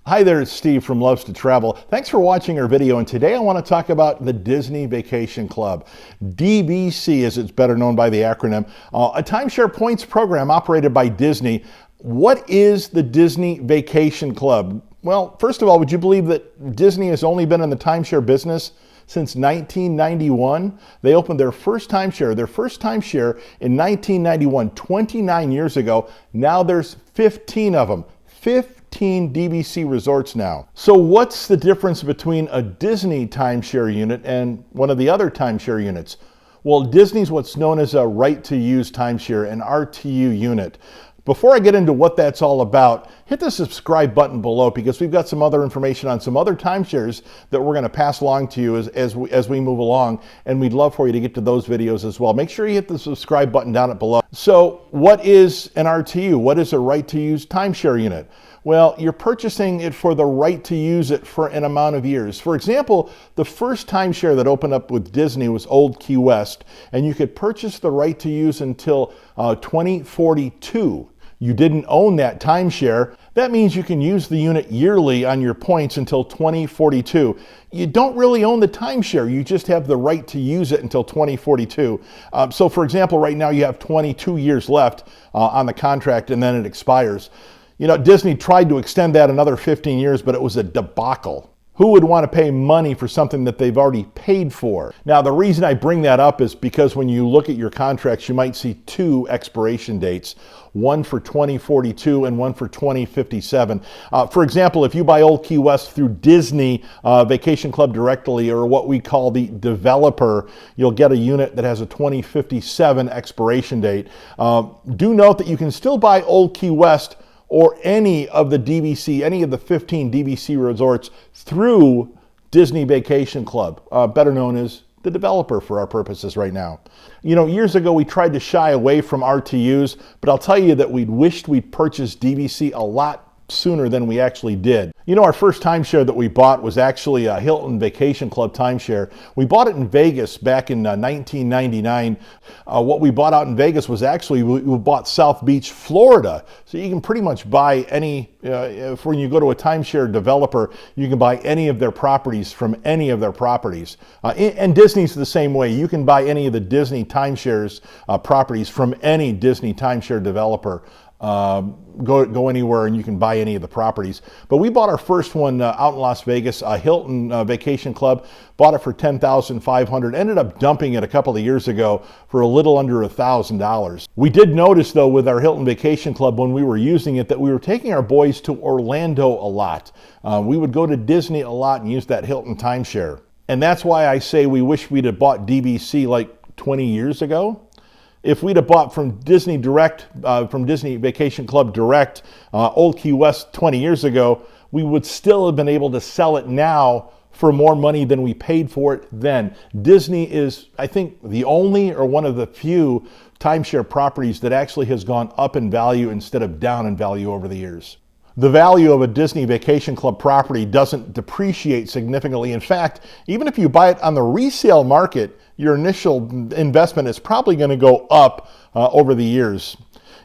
Hi there, it's Steve from Loves to Travel. Thanks for watching our video, and today I want to talk about the Disney Vacation Club. DVC, as it's better known by the acronym, a timeshare points program operated by Disney. What is the Disney Vacation Club? Well, first of all, would you believe that Disney has only been in the timeshare business since 1991? They opened their first timeshare in 1991, 29 years ago. Now there's 15 of them. 15 DBC resorts now. So what's the difference between a Disney timeshare unit and one of the other timeshare units? Well, Disney's what's known as a right-to-use timeshare, an RTU unit. Before I get into what that's all about, hit the subscribe button below because we've got some other information on some other timeshares that we're going to pass along to you as we move along, and we'd love for you to get to those videos as well. Make sure you hit the subscribe button down below. So what is an RTU? What is a right-to-use timeshare unit? Well, you're purchasing it for the right to use it for an amount of years. For example, the first timeshare that opened up with Disney was Old Key West, and you could purchase the right to use until 2042. You didn't own that timeshare. That means you can use the unit yearly on your points until 2042. You don't really own the timeshare, you just have the right to use it until 2042. So for example, right now you have 22 years left on the contract and then it expires. You know, Disney tried to extend that another 15 years, but it was a debacle. Who would want to pay money for something that they've already paid for? Now, the reason I bring that up is because when you look at your contracts, you might see two expiration dates, one for 2042 and one for 2057. For example, if you buy Old Key West through Disney Vacation Club directly, or what we call the developer, you'll get a unit that has a 2057 expiration date. Do note that you can still buy Old Key West or any of the DVC, any of the 15 DVC resorts through Disney Vacation Club, better known as the developer for our purposes right now. You know, years ago we tried to shy away from RTUs, but I'll tell you that we wished we'd purchased DVC a lot sooner than we actually did. You know, our first timeshare that we bought was actually a Hilton Vacation Club timeshare. We bought it in Vegas back in 1999. What we bought out in Vegas was actually, we bought South Beach, Florida. So you can pretty much buy any, when you go to a timeshare developer, you can buy any of their properties from any of their properties. And Disney's the same way. You can buy any of the Disney timeshares properties from any Disney timeshare developer. Go anywhere and you can buy any of the properties. But we bought our first one out in Las Vegas, a Hilton Vacation Club. Bought it for $10,500. Ended up dumping it a couple of years ago for a little under $1,000. We did notice though with our Hilton Vacation Club when we were using it that we were taking our boys to Orlando a lot. We would go to Disney a lot and use that Hilton timeshare. And that's why I say we wish we'd have bought DVC like 20 years ago. If we'd have bought from Disney Direct, from Disney Vacation Club Direct, Old Key West 20 years ago, we would still have been able to sell it now for more money than we paid for it then. Disney is, I think, the only or one of the few timeshare properties that actually has gone up in value instead of down in value over the years. The value of a Disney Vacation Club property doesn't depreciate significantly. In fact, even if you buy it on the resale market, your initial investment is probably going to go up over the years.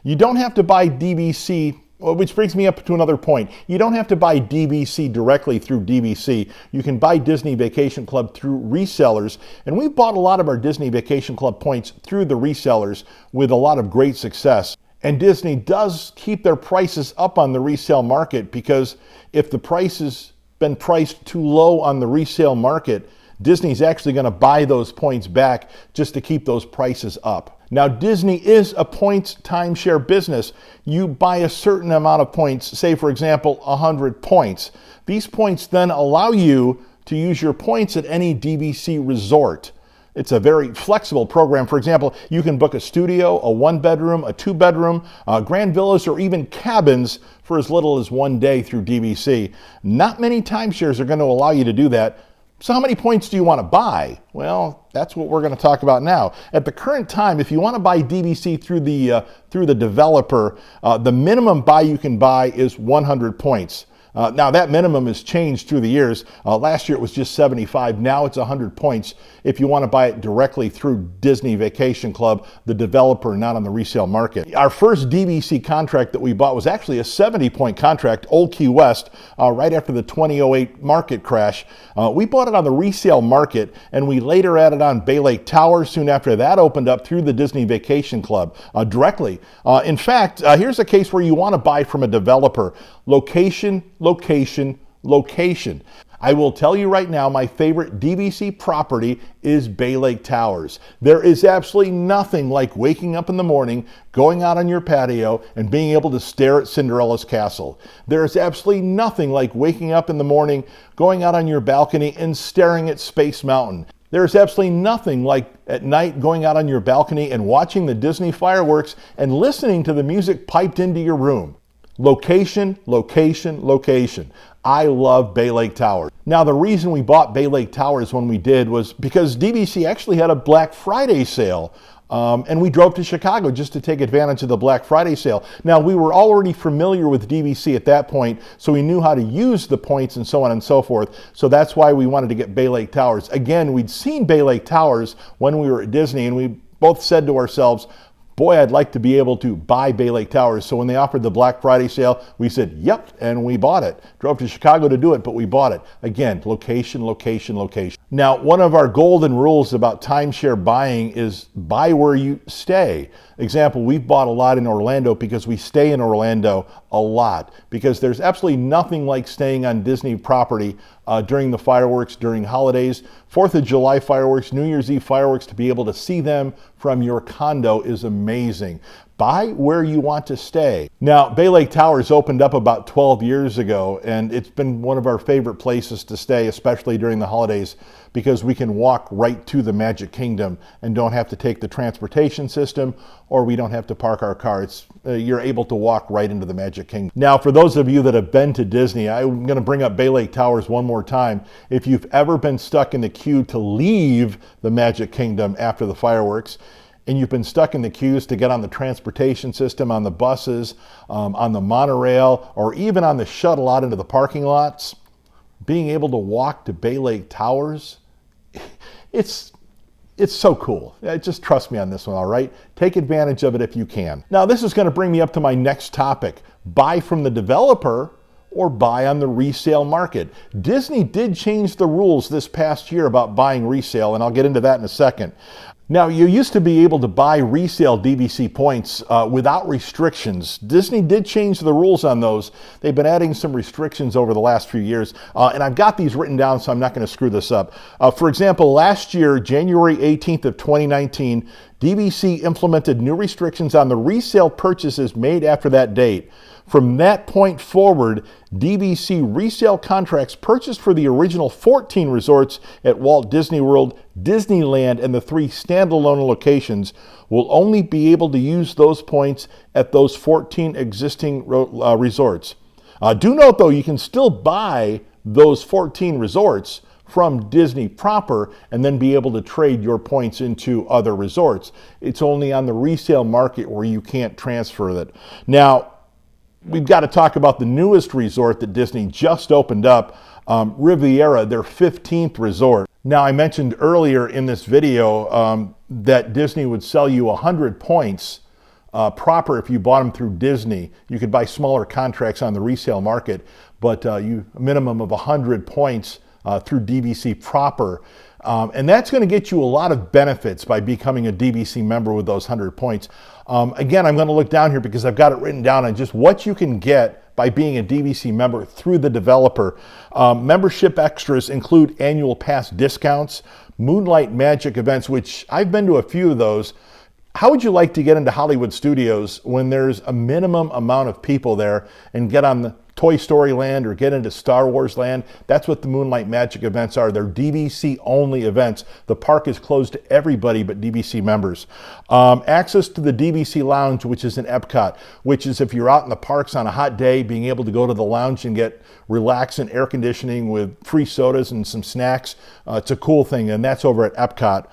You don't have to buy DVC, which brings me up to another point. You don't have to buy DVC directly through DVC. You can buy Disney Vacation Club through resellers, and we've bought a lot of our Disney Vacation Club points through the resellers with a lot of great success. And Disney does keep their prices up on the resale market because if the price has been priced too low on the resale market, Disney's actually going to buy those points back just to keep those prices up. Now, Disney is a points timeshare business. You buy a certain amount of points, say for example, 100 points. These points then allow you to use your points at any DVC resort. It's a very flexible program. For example, you can book a studio, a one-bedroom, a two-bedroom, grand villas, or even cabins for as little as 1 day through DVC. Not many timeshares are going to allow you to do that. So how many points do you want to buy? Well, that's what we're going to talk about now. At the current time, if you want to buy DVC through the developer, the minimum buy you can buy is 100 points. Now that minimum has changed through the years. Last year it was just 75. Now it's 100 points if you want to buy it directly through Disney Vacation Club, the developer, not on the resale market. Our first DBC contract that we bought was actually a 70-point contract, Old Key West, right after the 2008 market crash. We bought it on the resale market, and we later added on Bay Lake Tower soon after that opened up through the Disney Vacation Club directly. In fact, here's a case where you want to buy from a developer. Location, location, location. I will tell you right now, my favorite DBC property is Bay Lake Towers. There is absolutely nothing like waking up in the morning, going out on your patio, and being able to stare at Cinderella's castle. There is absolutely nothing like waking up in the morning, going out on your balcony, and staring at Space Mountain. There is absolutely nothing like at night going out on your balcony and watching the Disney fireworks and listening to the music piped into your room. Location, location, location. I love Bay Lake Towers. Now, the reason we bought Bay Lake Towers when we did was because DBC actually had a Black Friday sale. And we drove to Chicago just to take advantage of the Black Friday sale. Now, we were already familiar with DBC at that point, so we knew how to use the points and so on and so forth. So that's why we wanted to get Bay Lake Towers. Again, we'd seen Bay Lake Towers when we were at Disney, and we both said to ourselves, boy, I'd like to be able to buy Bay Lake Towers. So when they offered the Black Friday sale, we said, yep, and we bought it. Drove to Chicago to do it, but we bought it. Again, location, location, location. Now, one of our golden rules about timeshare buying is buy where you stay. Example, we've bought a lot in Orlando because we stay in Orlando a lot, because there's absolutely nothing like staying on Disney property during the fireworks, during holidays. 4th of July fireworks, New Year's Eve fireworks, to be able to see them from your condo is amazing. Buy where you want to stay. Now, Bay Lake Towers opened up about 12 years ago, and it's been one of our favorite places to stay, especially during the holidays, because we can walk right to the Magic Kingdom and don't have to take the transportation system, or we don't have to park our car. You're able to walk right into the Magic Kingdom. Now, for those of you that have been to Disney, I'm going to bring up Bay Lake Towers one more time. If you've ever been stuck in the queue to leave the Magic Kingdom after the fireworks, and you've been stuck in the queues to get on the transportation system, on the buses, on the monorail, or even on the shuttle out into the parking lots, being able to walk to Bay Lake Towers, it's so cool. Just trust me on this one, all right? Take advantage of it if you can. Now, this is going to bring me up to my next topic. Buy from the developer or buy on the resale market. Disney did change the rules this past year about buying resale, and I'll get into that in a second. Now, you used to be able to buy resale DBC points without restrictions. Disney did change the rules on those. They've been adding some restrictions over the last few years, and I've got these written down, so I'm not going to screw this up. For example, last year, January 18th of 2019, DBC implemented new restrictions on the resale purchases made after that date. From that point forward, DBC resale contracts purchased for the original 14 resorts at Walt Disney World, Disneyland, and the 3 standalone locations will only be able to use those points at those 14 existing resorts. Do note, though, you can still buy those 14 resorts from Disney proper and then be able to trade your points into other resorts. It's only on the resale market where you can't transfer that. Now, we've got to talk about the newest resort that Disney just opened up, Riviera, their 15th resort. Now, I mentioned earlier in this video that Disney would sell you 100 points proper if you bought them through Disney. You could buy smaller contracts on the resale market, but a minimum of 100 points through DBC proper. And that's going to get you a lot of benefits by becoming a DBC member with those 100 points. Again, I'm going to look down here because I've got it written down on just what you can get by being a DBC member through the developer. Membership extras include annual pass discounts, Moonlight Magic events, which I've been to a few of those. How would you like to get into Hollywood Studios when there's a minimum amount of people there and get on the Toy Story Land or get into Star Wars Land? That's what the Moonlight Magic events are. They're DBC only events. The park is closed to everybody but DBC members. Access to the Dbc Lounge, which is in Epcot, which is if you're out in the parks on a hot day, being able to go to the lounge and get relaxing air conditioning with free sodas and some snacks. It's a cool thing, and that's over at Epcot.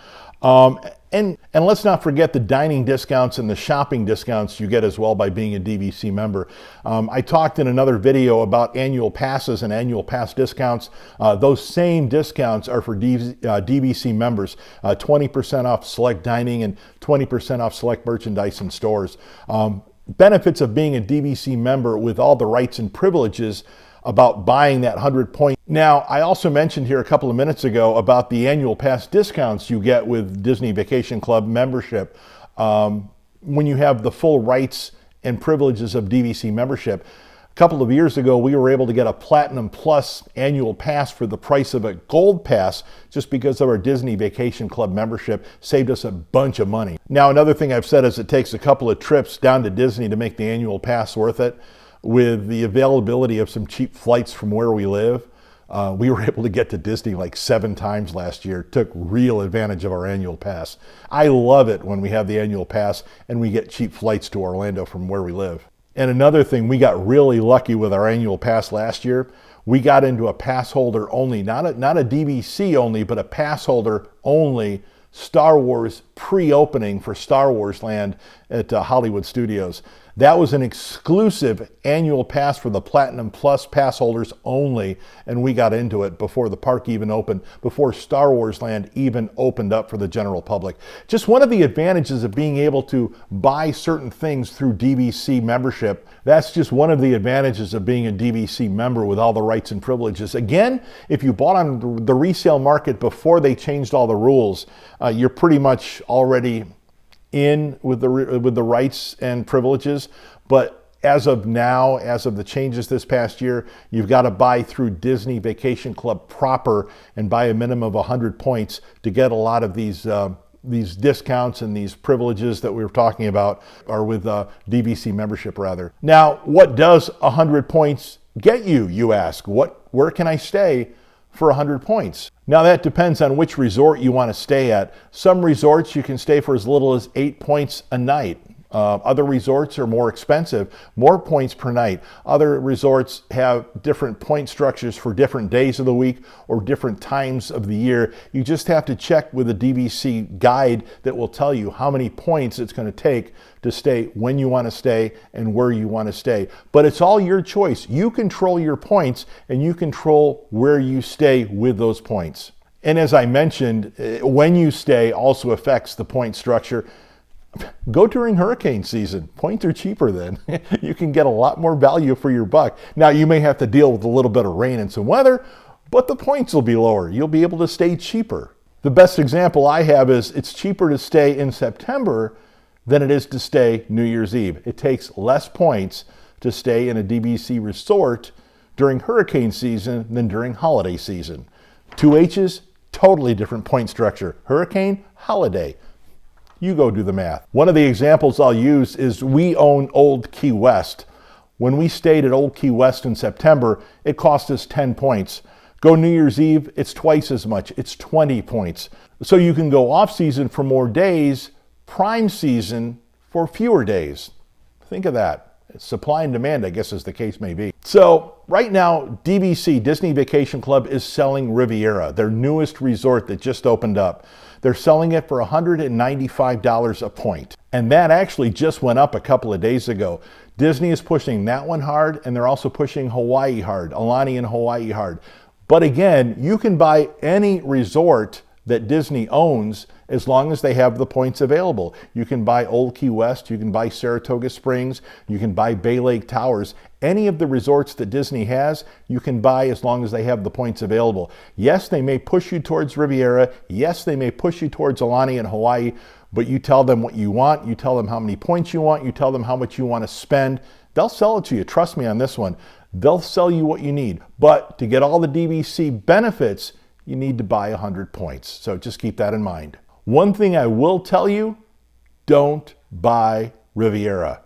And let's not forget the dining discounts and the shopping discounts you get as well by being a DBC member. I talked in another video about annual passes and annual pass discounts. Those same discounts are for DBC members. 20% off select dining and 20% off select merchandise in stores. Benefits of being a DBC member with all the rights and privileges about buying that 100 point. Now, I also mentioned here a couple of minutes ago about the annual pass discounts you get with Disney Vacation Club membership when you have the full rights and privileges of DVC membership. A couple of years ago, we were able to get a Platinum Plus annual pass for the price of a Gold Pass just because of our Disney Vacation Club membership. Saved us a bunch of money. Now, another thing I've said is it takes a couple of trips down to Disney to make the annual pass worth it. With the availability of some cheap flights from where we live, we were able to get to Disney like 7 times last year. Took real advantage of our annual pass. I love it when we have the annual pass and we get cheap flights to Orlando from where we live. And another thing, we got really lucky with our annual pass last year. We got into a pass holder only, not a DVC only, but a pass holder only Star Wars pre-opening for Star Wars Land at Hollywood Studios. That was an exclusive annual pass for the Platinum Plus pass holders only, and we got into it before the park even opened, before Star Wars Land even opened up for the general public. Just one of the advantages of being able to buy certain things through DVC membership. That's just one of the advantages of being a DVC member with all the rights and privileges. Again, if you bought on the resale market before they changed all the rules, you're pretty much already in with the rights and privileges. But as of now, as of the changes this past year, you've got to buy through Disney Vacation Club proper and buy a minimum of 100 points to get a lot of these discounts and these privileges that we were talking about, or with DVC membership rather. Now, what does 100 points get you, you ask? Where can I stay for 100 points? Now that depends on which resort you want to stay at. Some resorts you can stay for as little as 8 points a night. Other resorts are more expensive, more points per night. Other resorts have different point structures for different days of the week or different times of the year. You just have to check with a DVC guide that will tell you how many points it's going to take to stay when you want to stay and where you want to stay. But it's all your choice. You control your points and you control where you stay with those points. And as I mentioned, when you stay also affects the point structure. Go during hurricane season. Points are cheaper then. You can get a lot more value for your buck. Now, you may have to deal with a little bit of rain and some weather, but the points will be lower. You'll be able to stay cheaper. The best example I have is it's cheaper to stay in September than it is to stay New Year's Eve. It takes less points to stay in a DBC resort during hurricane season than during holiday season. 2 H's, totally different point structure. Hurricane, holiday. You go do the math. One of the examples I'll use is we own Old Key West. When we stayed at Old Key West in September, it cost us 10 points. Go New Year's Eve, it's twice as much. It's 20 points. So you can go off season for more days, prime season for fewer days. Think of that. Supply and demand, I guess, as the case may be. So right now, DVC, Disney Vacation Club, is selling Riviera, their newest resort that just opened up. They're selling it for $195 a point. And that actually just went up a couple of days ago. Disney is pushing that one hard, and they're also pushing Hawaii hard, Aulani and Hawaii hard. But again, you can buy any resort that Disney owns as long as they have the points available. You can buy Old Key West, you can buy Saratoga Springs, you can buy Bay Lake Towers. Any of the resorts that Disney has, you can buy as long as they have the points available. Yes, they may push you towards Riviera. Yes, they may push you towards Aulani and Hawaii, but you tell them what you want, you tell them how many points you want, you tell them how much you want to spend. They'll sell it to you. Trust me on this one. They'll sell you what you need. But to get all the DVC benefits, you need to buy 100 points. So just keep that in mind. One thing I will tell you, don't buy Riviera.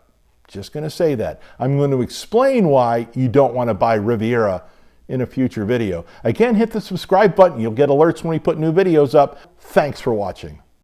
Just going to say that. I'm going to explain why you don't want to buy Riviera in a future video. Again, hit the subscribe button. You'll get alerts when we put new videos up. Thanks for watching.